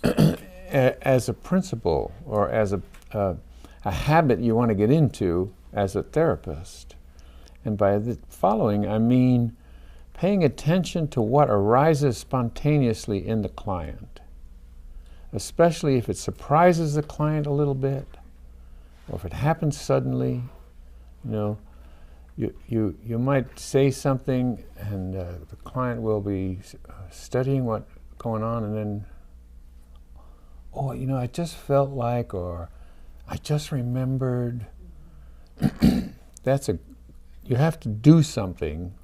as a principle or as a habit you want to get into as a therapist. And by the following, I mean paying attention to what arises spontaneously in the client, especially if it surprises the client a little bit, or if it happens suddenly. You might say something and the client will be studying what's going on, and then, oh, I just felt like, or I just remembered. You have to do something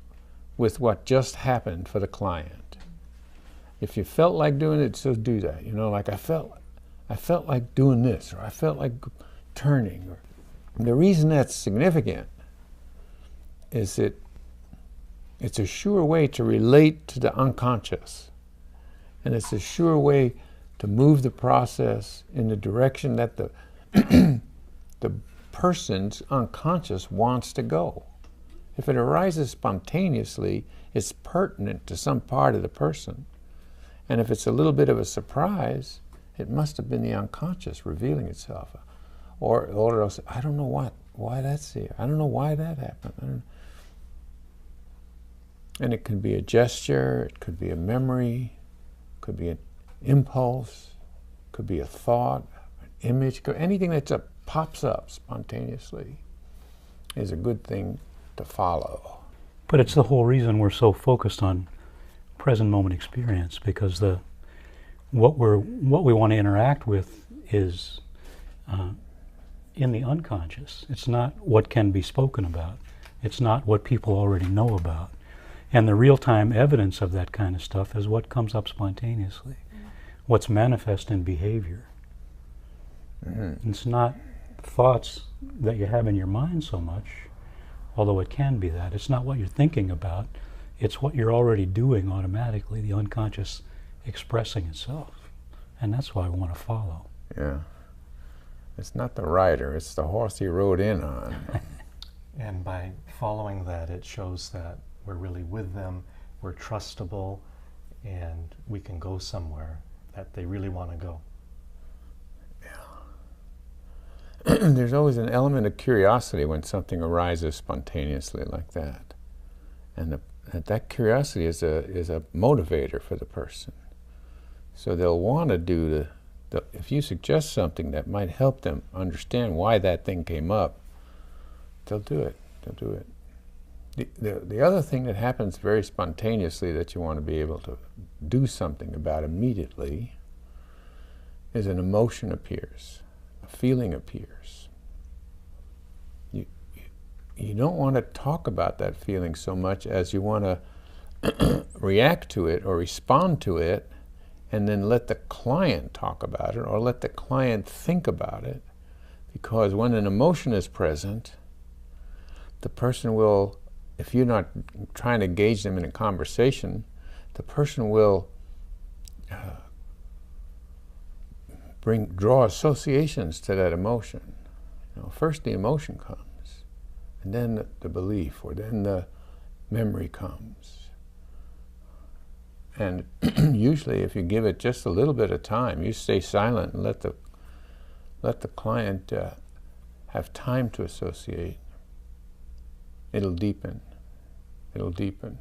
with what just happened for the client. If you felt like doing it, so do that. Like I felt like doing this, or I felt like turning. The reason that's significant is it's a sure way to relate to the unconscious. And it's a sure way to move the process in the direction that the person's unconscious wants to go. If it arises spontaneously, it's pertinent to some part of the person. And if it's a little bit of a surprise, it must have been the unconscious revealing itself. Or else, I don't know why that's here. I don't know why that happened. And it could be a gesture, it could be a memory, it could be an impulse, it could be a thought, an image, anything that pops up spontaneously is a good thing to follow. But it's the whole reason we're so focused on present moment experience, because what we want to interact with is in the unconscious. It's not what can be spoken about. It's not what people already know about. And the real-time evidence of that kind of stuff is what comes up spontaneously, what's manifest in behavior. Mm-hmm. It's not thoughts that you have in your mind so much, although it can be that. It's not what you're thinking about. It's what you're already doing automatically, the unconscious expressing itself. And that's why we want to follow. Yeah. It's not the rider, it's the horse he rode in on. And by following that, it shows that we're really with them, we're trustable, and we can go somewhere that they really want to go. Yeah. There's always an element of curiosity when something arises spontaneously like that. And that curiosity is a motivator for the person. So they'll want to do if you suggest something that might help them understand why that thing came up, they'll do it. They'll do it. The other thing that happens very spontaneously that you want to be able to do something about immediately is an emotion appears, a feeling appears. You don't want to talk about that feeling so much as you want to react to it or respond to it, and then let the client talk about it or let the client think about it. Because when an emotion is present, the person will, if you're not trying to engage them in a conversation, the person will draw associations to that emotion. First the emotion comes, and then the belief, or then the memory comes. And usually, if you give it just a little bit of time, you stay silent and let the client have time to associate. It'll deepen. It'll deepen.